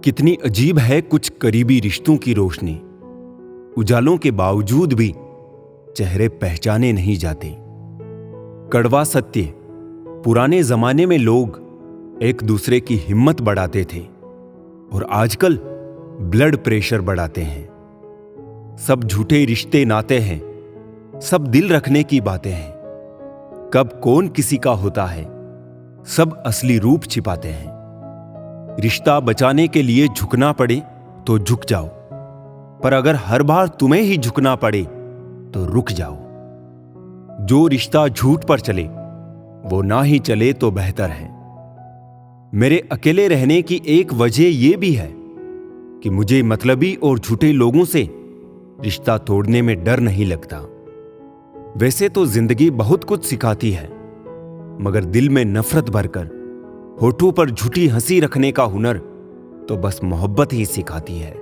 कितनी अजीब है कुछ करीबी रिश्तों की रोशनी। उजालों के बावजूद भी चेहरे पहचाने नहीं जाते। कड़वा सत्य, पुराने जमाने में लोग एक दूसरे की हिम्मत बढ़ाते थे और आजकल ब्लड प्रेशर बढ़ाते हैं। सब झूठे रिश्ते नाते हैं, सब दिल रखने की बातें हैं। कब कौन किसी का होता है, सब असली रूप छिपाते हैं। रिश्ता बचाने के लिए झुकना पड़े तो झुक जाओ, पर अगर हर बार तुम्हें ही झुकना पड़े तो रुक जाओ। जो रिश्ता झूठ पर चले वो ना ही चले तो बेहतर है। मेरे अकेले रहने की एक वजह यह भी है कि मुझे मतलबी और झूठे लोगों से रिश्ता तोड़ने में डर नहीं लगता। वैसे तो जिंदगी बहुत कुछ सिखाती है, मगर दिल में नफरत भरकर होठों पर झूठी हंसी रखने का हुनर तो बस मोहब्बत ही सिखाती है।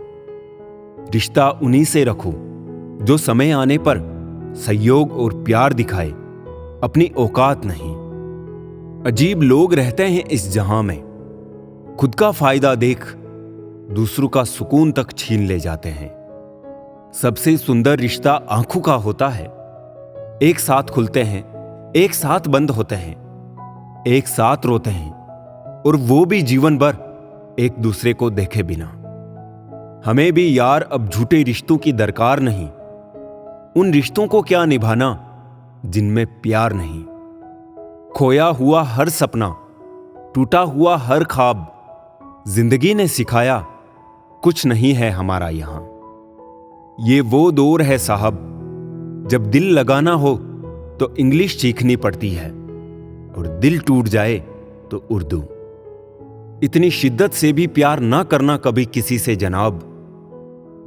रिश्ता उन्हीं से रखो जो समय आने पर सहयोग और प्यार दिखाए, अपनी औकात नहीं। अजीब लोग रहते हैं इस जहां में, खुद का फायदा देख दूसरों का सुकून तक छीन ले जाते हैं। सबसे सुंदर रिश्ता आंखों का होता है। एक साथ खुलते हैं, एक साथ बंद होते हैं, एक साथ रोते हैं, और वो भी जीवन भर एक दूसरे को देखे बिना। हमें भी यार अब झूठे रिश्तों की दरकार नहीं। उन रिश्तों को क्या निभाना जिनमें प्यार नहीं। खोया हुआ हर सपना, टूटा हुआ हर ख्वाब, जिंदगी ने सिखाया कुछ नहीं है हमारा यहां। ये वो दौर है साहब, जब दिल लगाना हो तो इंग्लिश सीखनी पड़ती है और दिल टूट जाए तो उर्दू। इतनी शिद्दत से भी प्यार ना करना कभी किसी से जनाब।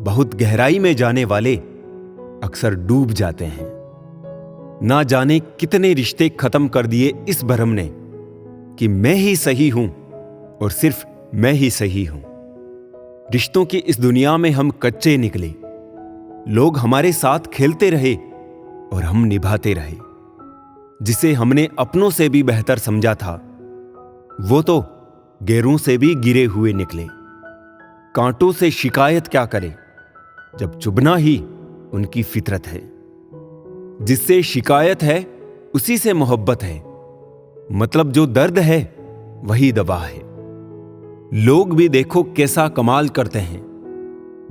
बहुत गहराई में जाने वाले अक्सर डूब जाते हैं। ना जाने कितने रिश्ते खत्म कर दिए इस भ्रम ने कि मैं ही सही हूं और सिर्फ मैं ही सही हूं। रिश्तों की इस दुनिया में हम कच्चे निकले। लोग हमारे साथ खेलते रहे और हम निभाते रहे। जिसे हमने अपनों से भी बेहतर समझा था वो तो गैरों से भी गिरे हुए निकले। कांटों से शिकायत क्या करे जब चुभना ही उनकी फितरत है। जिससे शिकायत है उसी से मोहब्बत है, मतलब जो दर्द है वही दवा है। लोग भी देखो कैसा कमाल करते हैं।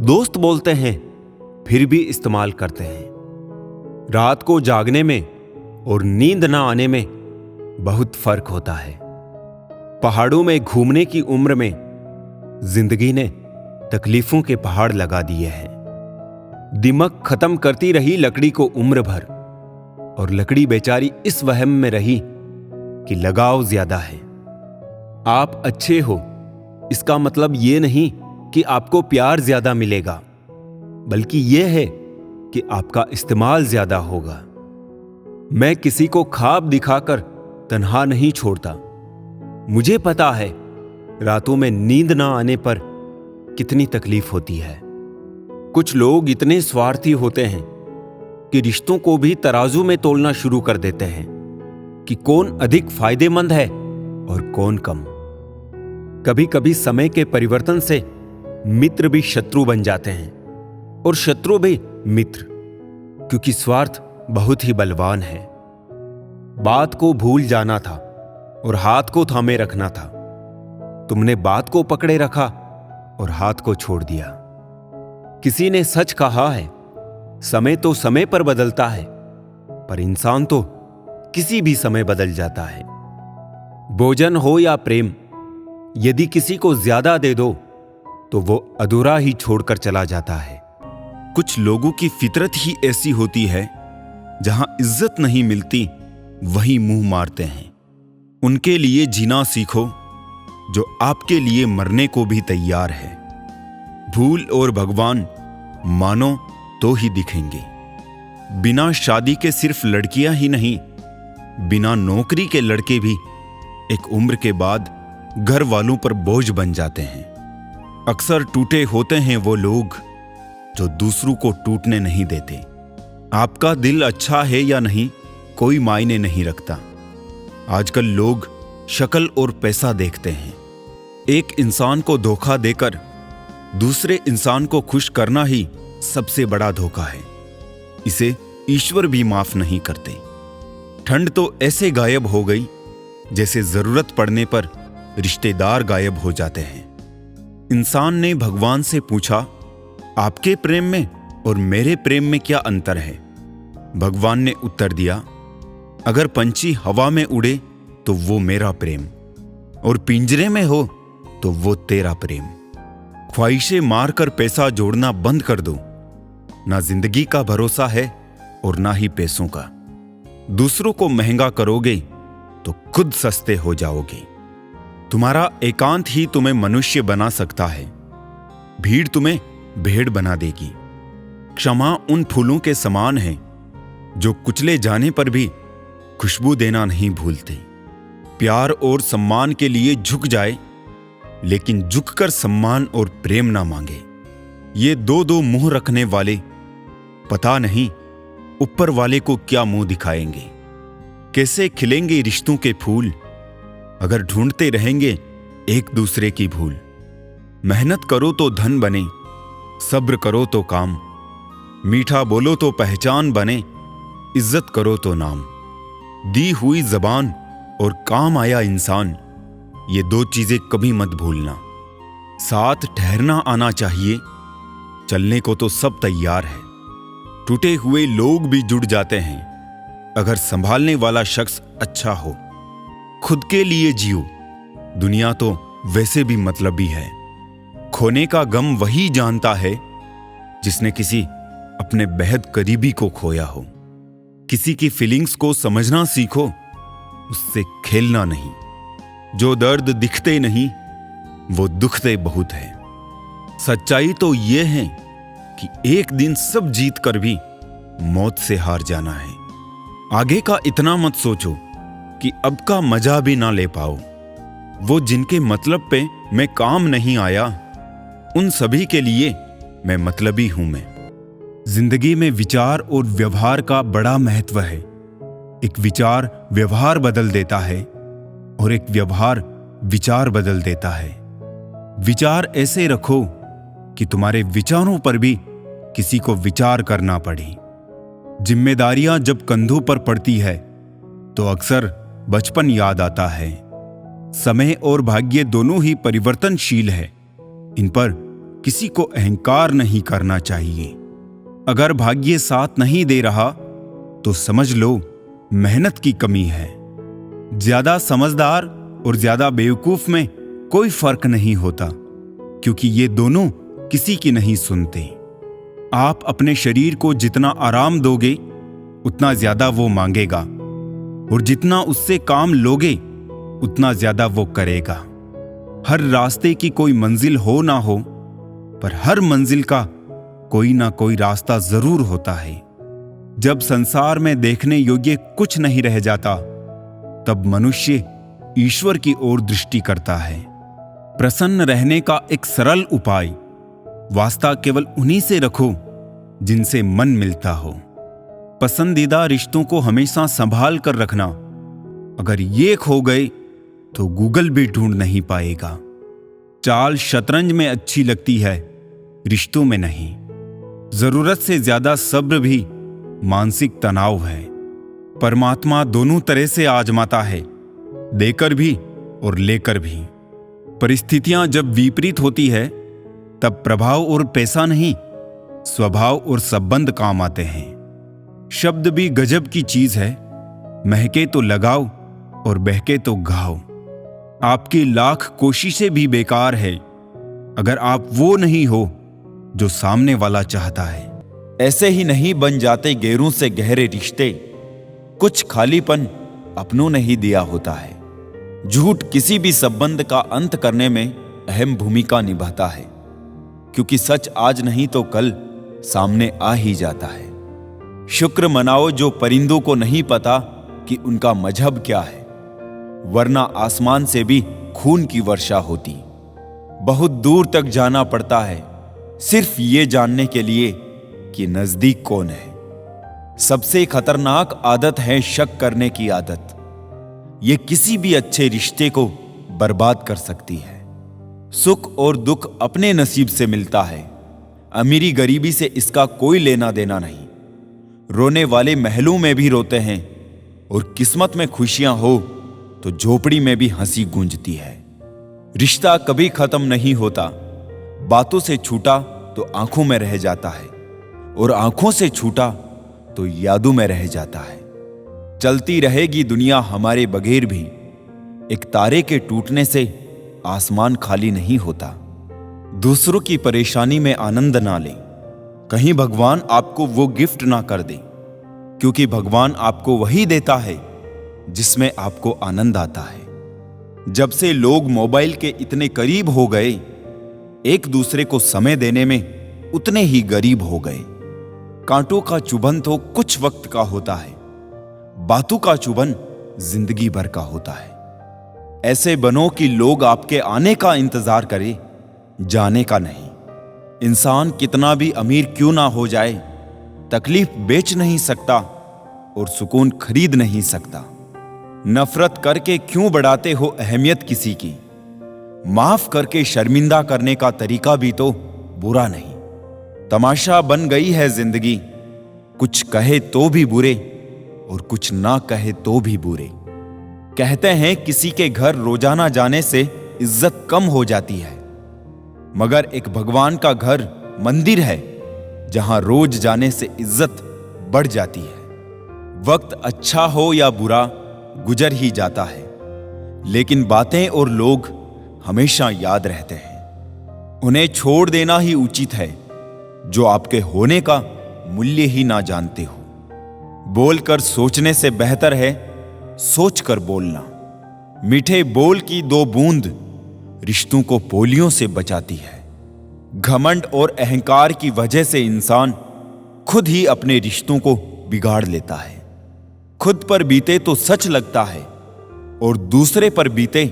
दोस्त बोलते हैं फिर भी इस्तेमाल करते हैं। रात को जागने में और नींद ना आने में बहुत फर्क होता है। पहाड़ों में घूमने की उम्र में जिंदगी ने तकलीफों के पहाड़ लगा दिए हैं। दिमक खत्म करती रही लकड़ी को उम्र भर, और लकड़ी बेचारी इस वहम में रही कि लगाव ज्यादा है। आप अच्छे हो इसका मतलब यह नहीं कि आपको प्यार ज्यादा मिलेगा, बल्कि यह है कि आपका इस्तेमाल ज्यादा होगा। मैं किसी को ख्वाब दिखाकर तन्हा नहीं छोड़ता। मुझे पता है रातों में नींद ना आने पर कितनी तकलीफ होती है। कुछ लोग इतने स्वार्थी होते हैं कि रिश्तों को भी तराजू में तोलना शुरू कर देते हैं कि कौन अधिक फायदेमंद है और कौन कम। कभी कभी समय के परिवर्तन से मित्र भी शत्रु बन जाते हैं और शत्रु भी मित्र, क्योंकि स्वार्थ बहुत ही बलवान है। बात को भूल जाना था और हाथ को थामे रखना था। तुमने बात को पकड़े रखा और हाथ को छोड़ दिया। किसी ने सच कहा है, समय तो समय पर बदलता है, पर इंसान तो किसी भी समय बदल जाता है। भोजन हो या प्रेम, यदि किसी को ज्यादा दे दो तो वो अधूरा ही छोड़कर चला जाता है। कुछ लोगों की फितरत ही ऐसी होती है, जहां इज्जत नहीं मिलती वहीं मुंह मारते हैं। उनके लिए जीना सीखो जो आपके लिए मरने को भी तैयार है। भूल और भगवान मानो तो ही दिखेंगे। बिना शादी के सिर्फ लड़कियां ही नहीं, बिना नौकरी के लड़के भी एक उम्र के बाद घर वालों पर बोझ बन जाते हैं। अक्सर टूटे होते हैं वो लोग जो दूसरों को टूटने नहीं देते। आपका दिल अच्छा है या नहीं कोई मायने नहीं रखता। आजकल लोग शक्ल और पैसा देखते हैं। एक इंसान को धोखा देकर दूसरे इंसान को खुश करना ही सबसे बड़ा धोखा है। इसे ईश्वर भी माफ नहीं करते। ठंड तो ऐसे गायब हो गई जैसे जरूरत पड़ने पर रिश्तेदार गायब हो जाते हैं। इंसान ने भगवान से पूछा, आपके प्रेम में और मेरे प्रेम में क्या अंतर है? भगवान ने उत्तर दिया, अगर पंछी हवा में उड़े तो वो मेरा प्रेम, और पिंजरे में हो तो वो तेरा प्रेम। ख्वाहिशें मारकर पैसा जोड़ना बंद कर दो। ना जिंदगी का भरोसा है और ना ही पैसों का। दूसरों को महंगा करोगे तो खुद सस्ते हो जाओगे। तुम्हारा एकांत ही तुम्हें मनुष्य बना सकता है। भीड़ तुम्हें भेड़ बना देगी। क्षमा उन फूलों के समान है जो कुचले जाने पर भी खुशबू देना नहीं भूलते। प्यार और सम्मान के लिए झुक जाए, लेकिन झुककर सम्मान और प्रेम ना मांगे। ये दो मुंह रखने वाले पता नहीं ऊपर वाले को क्या मुंह दिखाएंगे। कैसे खिलेंगे रिश्तों के फूल अगर ढूंढते रहेंगे एक दूसरे की भूल। मेहनत करो तो धन बने, सब्र करो तो काम, मीठा बोलो तो पहचान बने, इज्जत करो तो नाम। दी हुई जबान और काम आया इंसान, ये दो चीजें कभी मत भूलना। साथ ठहरना आना चाहिए, चलने को तो सब तैयार है। टूटे हुए लोग भी जुड़ जाते हैं अगर संभालने वाला शख्स अच्छा हो। खुद के लिए जियो, दुनिया तो वैसे भी मतलबी है। खोने का गम वही जानता है जिसने किसी अपने बेहद करीबी को खोया हो। किसी की फीलिंग्स को समझना सीखो, उससे खेलना नहीं। जो दर्द दिखते नहीं वो दुखते बहुत है। सच्चाई तो ये है कि एक दिन सब जीत कर भी मौत से हार जाना है। आगे का इतना मत सोचो कि अब का मजा भी ना ले पाओ। वो जिनके मतलब पे मैं काम नहीं आया, उन सभी के लिए मैं मतलबी हूं मैं। जिंदगी में विचार और व्यवहार का बड़ा महत्व है। एक विचार व्यवहार बदल देता है और एक व्यवहार विचार बदल देता है। विचार ऐसे रखो कि तुम्हारे विचारों पर भी किसी को विचार करना पड़े। जिम्मेदारियां जब कंधों पर पड़ती है तो अक्सर बचपन याद आता है। समय और भाग्य दोनों ही परिवर्तनशील है। इन पर किसी को अहंकार नहीं करना चाहिए। अगर भाग्य साथ नहीं दे रहा तो समझ लो मेहनत की कमी है। ज्यादा समझदार और ज्यादा बेवकूफ में कोई फर्क नहीं होता, क्योंकि ये दोनों किसी की नहीं सुनते। आप अपने शरीर को जितना आराम दोगे उतना ज्यादा वो मांगेगा, और जितना उससे काम लोगे उतना ज्यादा वो करेगा। हर रास्ते की कोई मंजिल हो ना हो, पर हर मंजिल का कोई ना कोई रास्ता जरूर होता है। जब संसार में देखने योग्य कुछ नहीं रह जाता, तब मनुष्य ईश्वर की ओर दृष्टि करता है। प्रसन्न रहने का एक सरल उपाय, वास्ता केवल उन्हीं से रखो जिनसे मन मिलता हो। पसंदीदा रिश्तों को हमेशा संभाल कर रखना। अगर ये खो गए तो गूगल भी ढूंढ नहीं पाएगा। चाल शतरंज में अच्छी लगती है, रिश्तों में नहीं। जरूरत से ज्यादा सब्र भी मानसिक तनाव है। परमात्मा दोनों तरह से आजमाता है, देकर भी और लेकर भी। परिस्थितियां जब विपरीत होती है तब प्रभाव और पैसा नहीं, स्वभाव और संबंध काम आते हैं। शब्द भी गजब की चीज है, महके तो लगाओ और बहके तो घाओ। आपकी लाख कोशिशें भी बेकार है अगर आप वो नहीं हो जो सामने वाला चाहता है। ऐसे ही नहीं बन जाते गैरों से गहरे रिश्ते, कुछ खालीपन अपनों ने ही दिया होता है। झूठ किसी भी संबंध का अंत करने में अहम भूमिका निभाता है, क्योंकि सच आज नहीं तो कल सामने आ ही जाता है। शुक्र मनाओ जो परिंदों को नहीं पता कि उनका मजहब क्या है, वरना आसमान से भी खून की वर्षा होती। बहुत दूर तक जाना पड़ता है सिर्फ ये जानने के लिए कि नजदीक कौन है। सबसे खतरनाक आदत है शक करने की आदत। ये किसी भी अच्छे रिश्ते को बर्बाद कर सकती है। सुख और दुख अपने नसीब से मिलता है। अमीरी गरीबी से इसका कोई लेना देना नहीं। रोने वाले महलों में भी रोते हैं और किस्मत में खुशियां हो तो झोपड़ी में भी हंसी गूंजती है। रिश्ता कभी खत्म नहीं होता। बातों से छूटा तो आंखों में रह जाता है और आंखों से छूटा तो यादों में रह जाता है। चलती रहेगी दुनिया हमारे बगैर भी, एक तारे के टूटने से आसमान खाली नहीं होता। दूसरों की परेशानी में आनंद ना लें, कहीं भगवान आपको वो गिफ्ट ना कर दे, क्योंकि भगवान आपको वही देता है जिसमें आपको आनंद आता है। जब से लोग मोबाइल के इतने करीब हो गए, एक दूसरे को समय देने में उतने ही गरीब हो गए। कांटों का चुभन तो कुछ वक्त का होता है, बातों का चुभन जिंदगी भर का होता है। ऐसे बनो कि लोग आपके आने का इंतजार करें, जाने का नहीं। इंसान कितना भी अमीर क्यों ना हो जाए, तकलीफ बेच नहीं सकता और सुकून खरीद नहीं सकता। नफरत करके क्यों बढ़ाते हो अहमियत किसी की? माफ करके शर्मिंदा करने का तरीका भी तो बुरा नहीं। तमाशा बन गई है जिंदगी, कुछ कहे तो भी बुरे और कुछ ना कहे तो भी बुरे। कहते हैं किसी के घर रोजाना जाने से इज्जत कम हो जाती है, मगर एक भगवान का घर मंदिर है जहां रोज जाने से इज्जत बढ़ जाती है। वक्त अच्छा हो या बुरा गुजर ही जाता है, लेकिन बातें और लोग हमेशा याद रहते हैं। उन्हें छोड़ देना ही उचित है जो आपके होने का मूल्य ही ना जानते हो। बोलकर सोचने से बेहतर है सोचकर बोलना। मीठे बोल की दो बूंद रिश्तों को पोलियों से बचाती है। घमंड और अहंकार की वजह से इंसान खुद ही अपने रिश्तों को बिगाड़ लेता है। खुद पर बीते तो सच लगता है और दूसरे पर बीते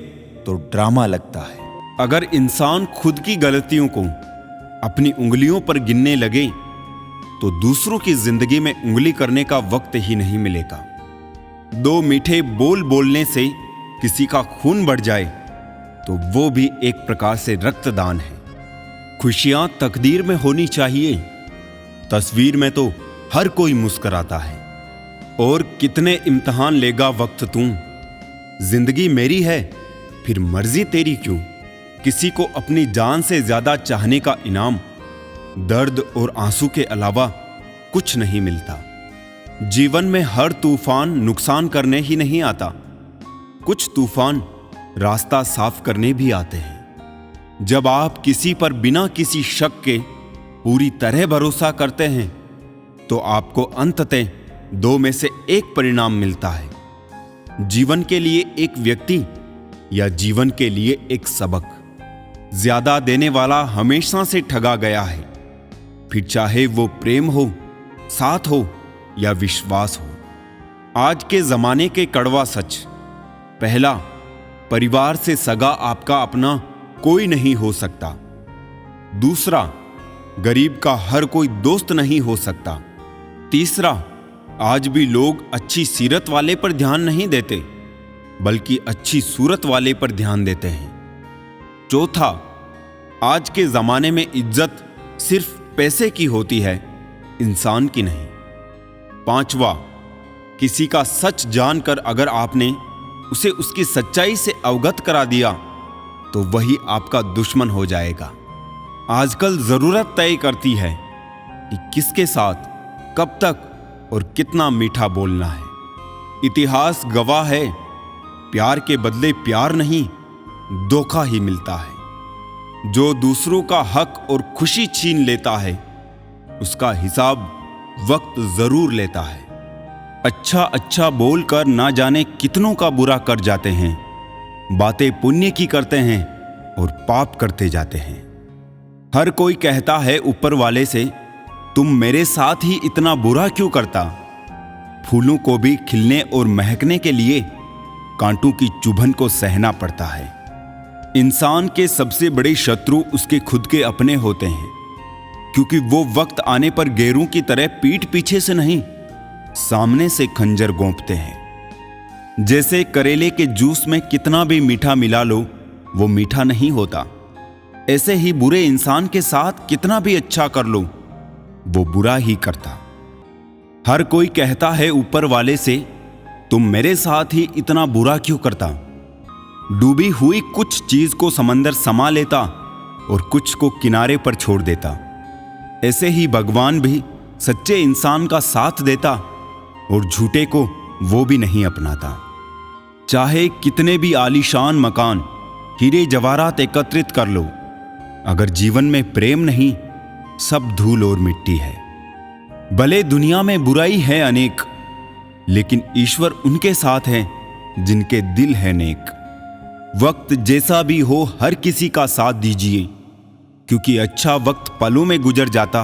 तो ड्रामा लगता है। अगर इंसान खुद की गलतियों को अपनी उंगलियों पर गिनने लगे तो दूसरों की जिंदगी में उंगली करने का वक्त ही नहीं मिलेगा। दो मीठे बोल बोलने से किसी का खून बढ़ जाए तो वो भी एक प्रकार से रक्तदान है। खुशियां तकदीर में होनी चाहिए, तस्वीर में तो हर कोई मुस्कुराता है। और कितने इम्तिहान लेगा वक्त तू, जिंदगी मेरी है फिर मर्जी तेरी क्यों। किसी को अपनी जान से ज्यादा चाहने का इनाम दर्द और आंसू के अलावा कुछ नहीं मिलता। जीवन में हर तूफान नुकसान करने ही नहीं आता, कुछ तूफान रास्ता साफ करने भी आते हैं। जब आप किसी पर बिना किसी शक के पूरी तरह भरोसा करते हैं तो आपको अंततः दो में से एक परिणाम मिलता है, जीवन के लिए एक व्यक्ति या जीवन के लिए एक सबक। ज्यादा देने वाला हमेशा से ठगा गया है, फिर चाहे वो प्रेम हो, साथ हो या विश्वास हो। आज के जमाने के कड़वा सच, पहला, परिवार से सगा आपका अपना कोई नहीं हो सकता। दूसरा, गरीब का हर कोई दोस्त नहीं हो सकता। तीसरा, आज भी लोग अच्छी सीरत वाले पर ध्यान नहीं देते बल्कि अच्छी सूरत वाले पर ध्यान देते हैं। चौथा, आज के जमाने में इज्जत सिर्फ पैसे की होती है, इंसान की नहीं। पांचवा, किसी का सच जानकर अगर आपने उसे उसकी सच्चाई से अवगत करा दिया तो वही आपका दुश्मन हो जाएगा। आजकल जरूरत तय करती है कि किसके साथ कब तक और कितना मीठा बोलना है। इतिहास गवाह है, प्यार के बदले प्यार नहीं, धोखा ही मिलता है। जो दूसरों का हक और खुशी छीन लेता है उसका हिसाब वक्त जरूर लेता है। अच्छा अच्छा बोलकर ना जाने कितनों का बुरा कर जाते हैं, बातें पुण्य की करते हैं और पाप करते जाते हैं। हर कोई कहता है ऊपर वाले से, तुम मेरे साथ ही इतना बुरा क्यों करता। फूलों को भी खिलने और महकने के लिए कांटों की चुभन को सहना पड़ता है। इंसान के सबसे बड़े शत्रु उसके खुद के अपने होते हैं, क्योंकि वो वक्त आने पर गैरों की तरह पीठ पीछे से नहीं, सामने से खंजर गोंपते हैं। जैसे करेले के जूस में कितना भी मीठा मिला लो वो मीठा नहीं होता, ऐसे ही बुरे इंसान के साथ कितना भी अच्छा कर लो, वो बुरा ही करता। हर कोई कहता है ऊपर वाले से, तुम मेरे साथ ही इतना बुरा क्यों करता। डूबी हुई कुछ चीज को समंदर समा लेता और कुछ को किनारे पर छोड़ देता। ऐसे ही भगवान भी सच्चे इंसान का साथ देता और झूठे को वो भी नहीं अपनाता। चाहे कितने भी आलीशान मकान, हीरे जवाहरात एकत्रित कर लो, अगर जीवन में प्रेम नहीं, सब धूल और मिट्टी है। भले दुनिया में बुराई है अनेक, लेकिन ईश्वर उनके साथ है जिनके दिल है नेक। वक्त जैसा भी हो हर किसी का साथ दीजिए, क्योंकि अच्छा वक्त पलों में गुजर जाता,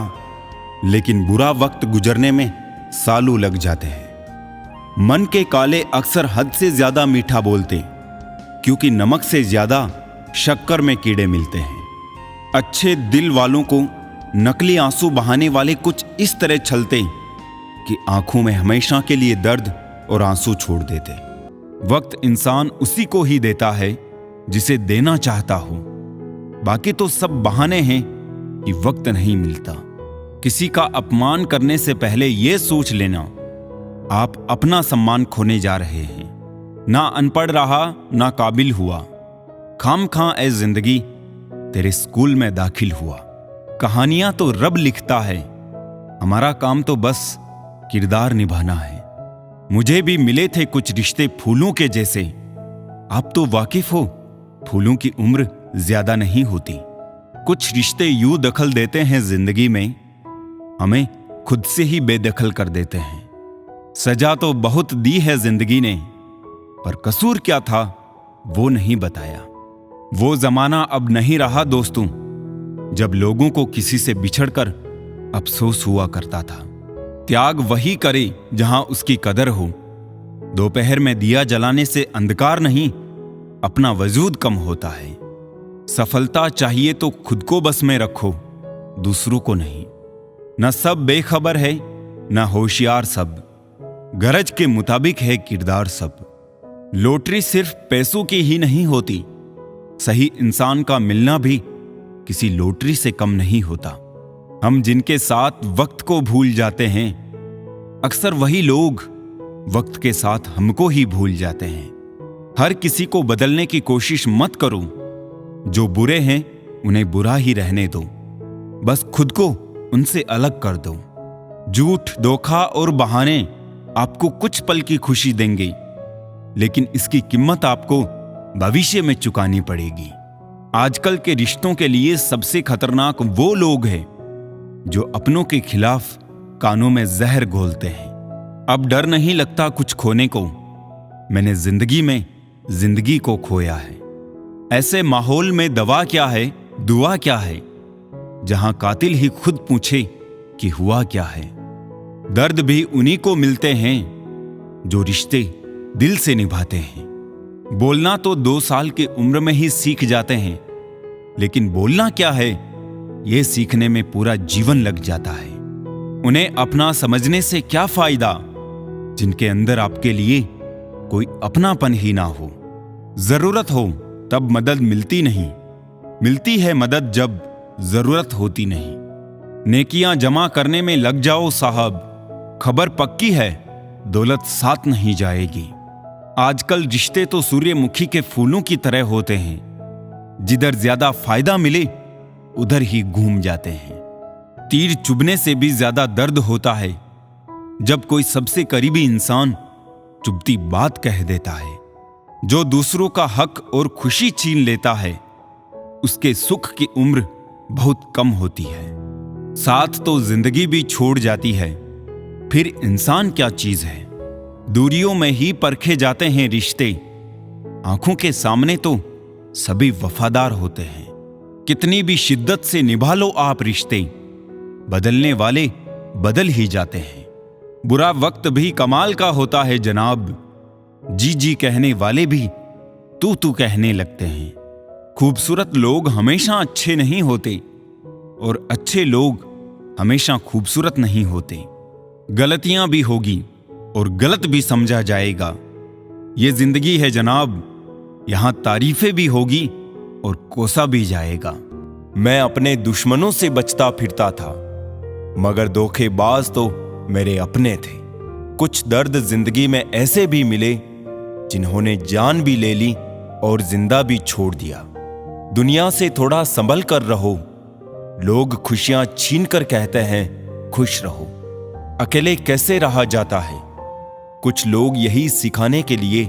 लेकिन बुरा वक्त गुजरने में सालों लग जाते हैं। मन के काले अक्सर हद से ज्यादा मीठा बोलते, क्योंकि नमक से ज्यादा शक्कर में कीड़े मिलते हैं। अच्छे दिल वालों को नकली आंसू बहाने वाले कुछ इस तरह छलते कि आंखों में हमेशा के लिए दर्द और आंसू छोड़ देते। वक्त इंसान उसी को ही देता है जिसे देना चाहता हो। बाकी तो सब बहाने हैं कि वक्त नहीं मिलता। किसी का अपमान करने से पहले यह सोच लेना, आप अपना सम्मान खोने जा रहे हैं। ना अनपढ़ रहा, ना काबिल हुआ, खामखां ए जिंदगी तेरे स्कूल में दाखिल हुआ। कहानियां तो रब लिखता है, हमारा काम तो बस किरदार निभाना है। मुझे भी मिले थे कुछ रिश्ते फूलों के जैसे, आप तो वाकिफ हो फूलों की उम्र ज्यादा नहीं होती। कुछ रिश्ते यूं दखल देते हैं जिंदगी में, हमें खुद से ही बेदखल कर देते हैं। सजा तो बहुत दी है जिंदगी ने, पर कसूर क्या था वो नहीं बताया। वो जमाना अब नहीं रहा दोस्तों, जब लोगों को किसी से बिछड़कर अफसोस हुआ करता था। त्याग वही करे जहां उसकी कदर हो। दोपहर में दिया जलाने से अंधकार नहीं, अपना वजूद कम होता है। सफलता चाहिए तो खुद को बस में रखो, दूसरों को नहीं। न सब बेखबर है, न होशियार सब, गरज के मुताबिक है किरदार सब। लॉटरी सिर्फ पैसों की ही नहीं होती, सही इंसान का मिलना भी किसी लॉटरी से कम नहीं होता। हम जिनके साथ वक्त को भूल जाते हैं, अक्सर वही लोग वक्त के साथ हमको ही भूल जाते हैं। हर किसी को बदलने की कोशिश मत करो, जो बुरे हैं उन्हें बुरा ही रहने दो, बस खुद को उनसे अलग कर दो। झूठ, धोखा और बहाने आपको कुछ पल की खुशी देंगे, लेकिन इसकी कीमत आपको भविष्य में चुकानी पड़ेगी। आजकल के रिश्तों के लिए सबसे खतरनाक वो लोग हैं जो अपनों के खिलाफ कानों में जहर घोलते हैं। अब डर नहीं लगता कुछ खोने को, मैंने जिंदगी में जिंदगी को खोया है। ऐसे माहौल में दवा क्या है, दुआ क्या है, जहां कातिल ही खुद पूछे कि हुआ क्या है। दर्द भी उन्हीं को मिलते हैं जो रिश्ते दिल से निभाते हैं। बोलना तो 2 साल की उम्र में ही सीख जाते हैं, लेकिन बोलना क्या है यह सीखने में पूरा जीवन लग जाता है। उन्हें अपना समझने से क्या फायदा जिनके अंदर आपके लिए कोई अपनापन ही ना हो। जरूरत हो तब मदद मिलती नहीं, मिलती है मदद जब जरूरत होती नहीं। नेकियां जमा करने में लग जाओ साहब, खबर पक्की है दौलत साथ नहीं जाएगी। आजकल रिश्ते तो सूर्यमुखी के फूलों की तरह होते हैं, जिधर ज्यादा फायदा मिले उधर ही घूम जाते हैं। तीर चुभने से भी ज्यादा दर्द होता है जब कोई सबसे करीबी इंसान चुभती बात कह देता है। जो दूसरों का हक और खुशी छीन लेता है, उसके सुख की उम्र बहुत कम होती है। साथ तो जिंदगी भी छोड़ जाती है, फिर इंसान क्या चीज है। दूरियों में ही परखे जाते हैं रिश्ते, आंखों के सामने तो सभी वफादार होते हैं। कितनी भी शिद्दत से निभा लो आप रिश्ते, बदलने वाले बदल ही जाते हैं। बुरा वक्त भी कमाल का होता है जनाब, जी जी कहने वाले भी तू तू कहने लगते हैं। खूबसूरत लोग हमेशा अच्छे नहीं होते और अच्छे लोग हमेशा खूबसूरत नहीं होते। गलतियां भी होगी और गलत भी समझा जाएगा। ये जिंदगी है जनाब, यहां तारीफें भी होगी और कोसा भी जाएगा। मैं अपने दुश्मनों से बचता फिरता था, मगर धोखेबाज तो मेरे अपने थे। कुछ दर्द जिंदगी में ऐसे भी मिले जिन्होंने जान भी ले ली और जिंदा भी छोड़ दिया। दुनिया से थोड़ा संभल कर रहो, लोग खुशियां छीन कर कहते हैं खुश रहो। अकेले कैसे रहा जाता है, कुछ लोग यही सिखाने के लिए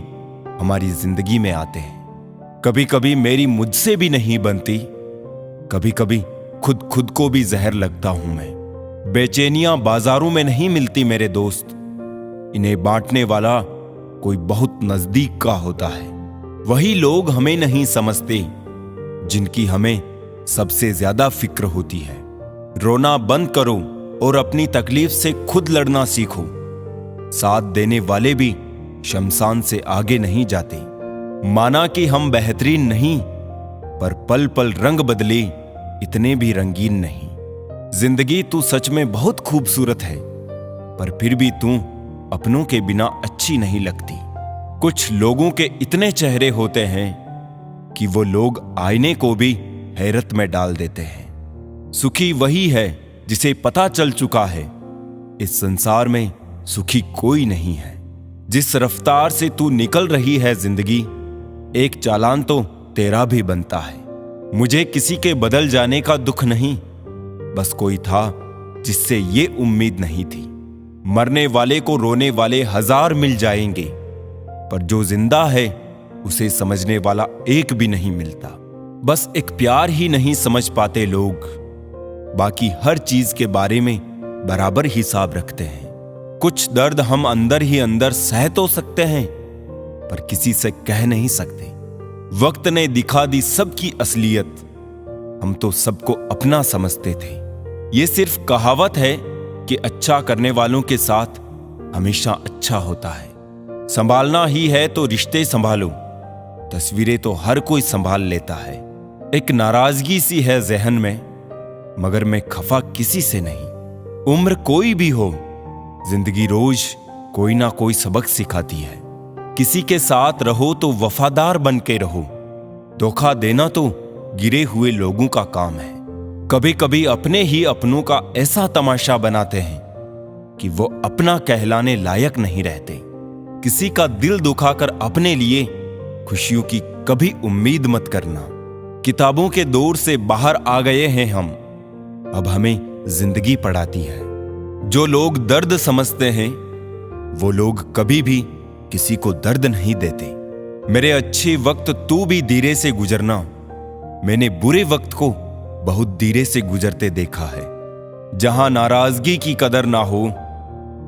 हमारी जिंदगी में आते हैं। कभी कभी मेरी मुझसे भी नहीं बनती, कभी कभी खुद को भी जहर लगता हूं मैं। बेचैनियां बाजारों में नहीं मिलती मेरे दोस्त, इन्हें बांटने वाला कोई बहुत नजदीक का होता है। वही लोग हमें नहीं समझते जिनकी हमें सबसे ज्यादा फिक्र होती है। रोना बंद करो और अपनी तकलीफ से खुद लड़ना सीखो। साथ देने वाले भी शमशान से आगे नहीं जाते। माना कि हम बेहतरीन नहीं, पर पल पल रंग बदले इतने भी रंगीन नहीं। जिंदगी तू सच में बहुत खूबसूरत है, पर फिर भी तू अपनों के बिना अच्छी नहीं लगती। कुछ लोगों के इतने चेहरे होते हैं कि वो लोग आईने को भी हैरत में डाल देते हैं। सुखी वही है जिसे पता चल चुका है इस संसार में सुखी कोई नहीं है। जिस रफ्तार से तू निकल रही है जिंदगी, एक चालान तो तेरा भी बनता है। मुझे किसी के बदल जाने का दुख नहीं, बस कोई था जिससे ये उम्मीद नहीं थी। मरने वाले को रोने वाले हजार मिल जाएंगे, पर जो जिंदा है उसे समझने वाला एक भी नहीं मिलता। बस एक प्यार ही नहीं समझ पाते लोग, बाकी हर चीज के बारे में बराबर हिसाब रखते हैं। कुछ दर्द हम अंदर ही अंदर सह तो सकते हैं, पर किसी से कह नहीं सकते। वक्त ने दिखा दी सबकी असलियत, हम तो सबको अपना समझते थे। ये सिर्फ कहावत है कि अच्छा करने वालों के साथ हमेशा अच्छा होता है। संभालना ही है तो रिश्ते संभालो, तस्वीरें तो हर कोई संभाल लेता है। एक नाराजगी सी है जहन में, मगर मैं खफा किसी से नहीं। उम्र कोई भी हो, जिंदगी रोज कोई ना कोई सबक सिखाती है। किसी के साथ रहो तो वफादार बन के रहो, धोखा देना तो गिरे हुए लोगों का काम है। कभी कभी अपने ही अपनों का ऐसा तमाशा बनाते हैं कि वो अपना कहलाने लायक नहीं रहते। किसी का दिल दुखाकर अपने लिए खुशियों की कभी उम्मीद मत करना। किताबों के दौर से बाहर आ गए हैं हम, अब हमें जिंदगी पढ़ाती है। जो लोग दर्द समझते हैं वो लोग कभी भी किसी को दर्द नहीं देते। मेरे अच्छे वक्त तू भी धीरे से गुजरना, मैंने बुरे वक्त को बहुत धीरे से गुजरते देखा है। जहां नाराजगी की कदर ना हो,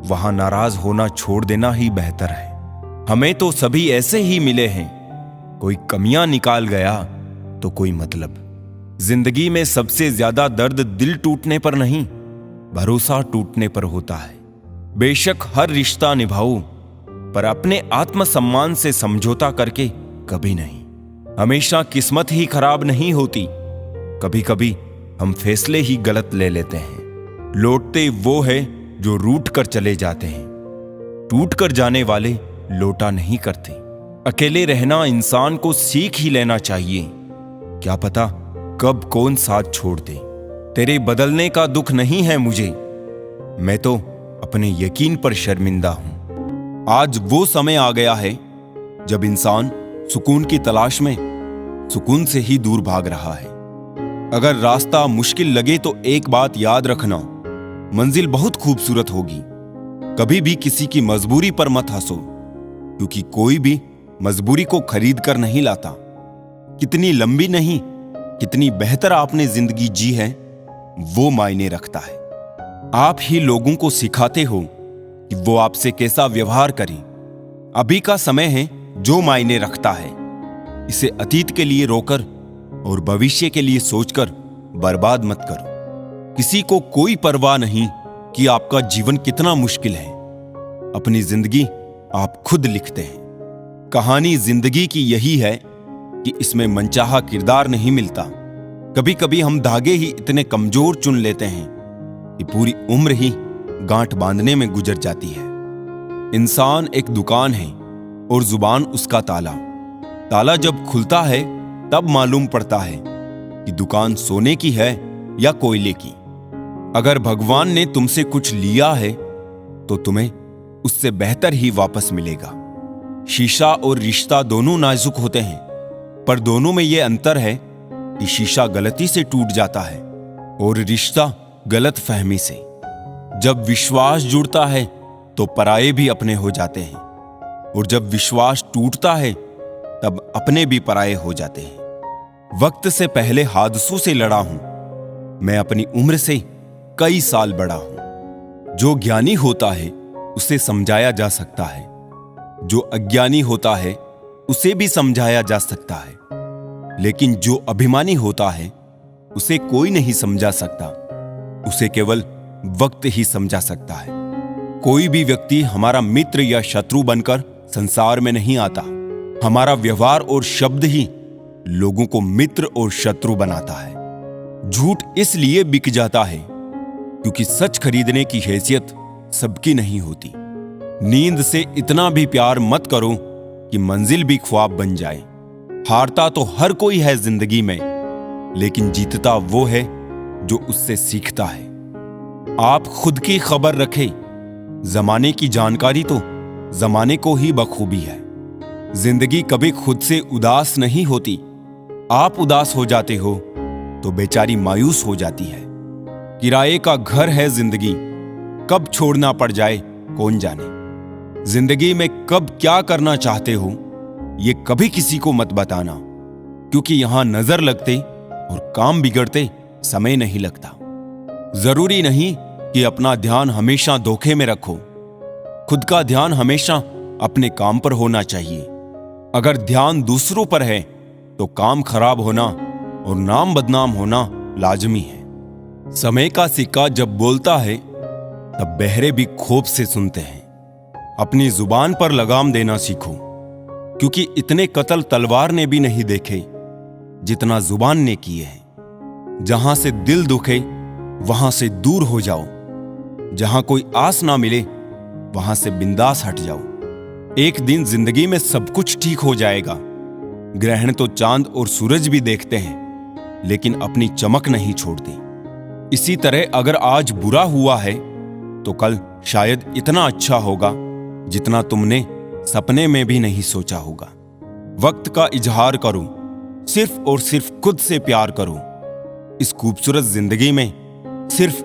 वहां नाराज होना छोड़ देना ही बेहतर है। हमें तो सभी ऐसे ही मिले हैं, कोई कमियां निकाल गया तो कोई मतलब। जिंदगी में सबसे ज्यादा दर्द दिल टूटने पर नहीं, भरोसा टूटने पर होता है। बेशक हर रिश्ता निभाओ, पर अपने आत्मसम्मान से समझौता करके कभी नहीं। हमेशा किस्मत ही खराब नहीं होती, कभी कभी हम फैसले ही गलत ले लेते हैं। लौटते वो है जो रूठ कर चले जाते हैं, टूट कर जाने वाले लौटा नहीं करते। अकेले रहना इंसान को सीख ही लेना चाहिए, क्या पता कब कौन साथ छोड़ दे। तेरे बदलने का दुख नहीं है मुझे, मैं तो अपने यकीन पर शर्मिंदा हूं। आज वो समय आ गया है जब इंसान सुकून की तलाश में सुकून से ही दूर भाग रहा है। अगर रास्ता मुश्किल लगे तो एक बात याद रखना, मंजिल बहुत खूबसूरत होगी। कभी भी किसी की मजबूरी पर मत हंसो, क्योंकि कोई भी मजबूरी को खरीद कर नहीं लाता। कितनी लंबी नहीं, कितनी बेहतर आपने जिंदगी जी है, वो मायने रखता है। आप ही लोगों को सिखाते हो कि वो आपसे कैसा व्यवहार करें। अभी का समय है जो मायने रखता है। इसे अतीत के लिए रोकर और भविष्य के लिए सोचकर बर्बाद मत करो। किसी को कोई परवाह नहीं कि आपका जीवन कितना मुश्किल है। अपनी जिंदगी आप खुद लिखते हैं। कहानी जिंदगी की यही है कि इसमें मनचाहा किरदार नहीं मिलता। कभी कभी हम धागे ही इतने कमजोर चुन लेते हैं कि पूरी उम्र ही गांठ बांधने में गुजर जाती है। इंसान एक दुकान है और जुबान उसका ताला। ताला जब खुलता है तब मालूम पड़ता है कि दुकान सोने की है या कोयले की। अगर भगवान ने तुमसे कुछ लिया है तो तुम्हें उससे बेहतर ही वापस मिलेगा। शीशा और रिश्ता दोनों नाजुक होते हैं, पर दोनों में यह अंतर है कि शीशा गलती से टूट जाता है और रिश्ता गलत फहमी से। जब विश्वास जुड़ता है तो पराये भी अपने हो जाते हैं, और जब विश्वास टूटता है तब अपने भी पराये हो जाते हैं। वक्त से पहले हादसों से लड़ा हूं, मैं अपनी उम्र से कई साल बड़ा हूं। जो ज्ञानी होता है उसे समझाया जा सकता है, जो अज्ञानी होता है उसे भी समझाया जा सकता है, लेकिन जो अभिमानी होता है उसे कोई नहीं समझा सकता, उसे केवल वक्त ही समझा सकता है। कोई भी व्यक्ति हमारा मित्र या शत्रु बनकर संसार में नहीं आता। हमारा व्यवहार और शब्द ही लोगों को मित्र और शत्रु बनाता है। झूठ इसलिए बिक जाता है क्योंकि सच खरीदने की हैसियत सबकी नहीं होती। नींद से इतना भी प्यार मत करो कि मंजिल भी ख्वाब बन जाए। हारता तो हर कोई है जिंदगी में, लेकिन जीतता वो है जो उससे सीखता है। आप खुद की खबर रखें, जमाने की जानकारी तो जमाने को ही बखूबी है। जिंदगी कभी खुद से उदास नहीं होती। आप उदास हो जाते हो तो बेचारी मायूस हो जाती है। किराए का घर है जिंदगी, कब छोड़ना पड़ जाए कौन जाने। जिंदगी में कब क्या करना चाहते हो ये कभी किसी को मत बताना, क्योंकि यहां नजर लगते और काम बिगड़ते समय नहीं लगता। जरूरी नहीं कि अपना ध्यान हमेशा धोखे में रखो। खुद का ध्यान हमेशा अपने काम पर होना चाहिए। अगर ध्यान दूसरों पर है तो काम खराब होना और नाम बदनाम होना लाजमी है। समय का सिक्का जब बोलता है तब बहरे भी खूब से सुनते हैं। अपनी जुबान पर लगाम देना सीखो, क्योंकि इतने कत्ल तलवार ने भी नहीं देखे जितना जुबान ने किए हैं। जहां से दिल दुखे वहां से दूर हो जाओ। जहां कोई आस ना मिले वहां से बिंदास हट जाओ। एक दिन जिंदगी में सब कुछ ठीक हो जाएगा। ग्रहण तो चांद और सूरज भी देखते हैं, लेकिन अपनी चमक नहीं छोड़ते। इसी तरह अगर आज बुरा हुआ है तो कल शायद इतना अच्छा होगा जितना तुमने सपने में भी नहीं सोचा होगा। वक्त का इजहार करो, सिर्फ और सिर्फ खुद से प्यार करो। इस खूबसूरत जिंदगी में सिर्फ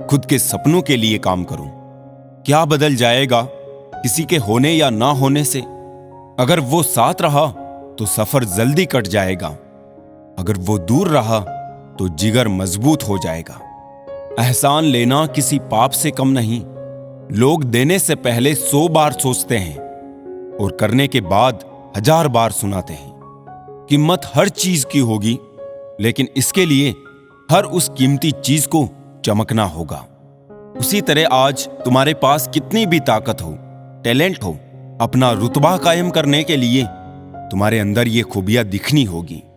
खुद के सपनों के लिए काम करो। क्या बदल जाएगा किसी के होने या ना होने से? अगर वो साथ रहा तो सफर जल्दी कट जाएगा, अगर वो दूर रहा तो जिगर मजबूत हो जाएगा। एहसान लेना किसी पाप से कम नहीं। लोग देने से पहले 100 बार सोचते हैं और करने के बाद 1000 बार सुनाते हैं। कीमत हर चीज की होगी, लेकिन इसके लिए हर उस कीमती चीज को चमकना होगा। उसी तरह आज तुम्हारे पास कितनी भी ताकत हो, टैलेंट हो, अपना रुतबा कायम करने के लिए तुम्हारे अंदर ये खूबियां दिखनी होगी।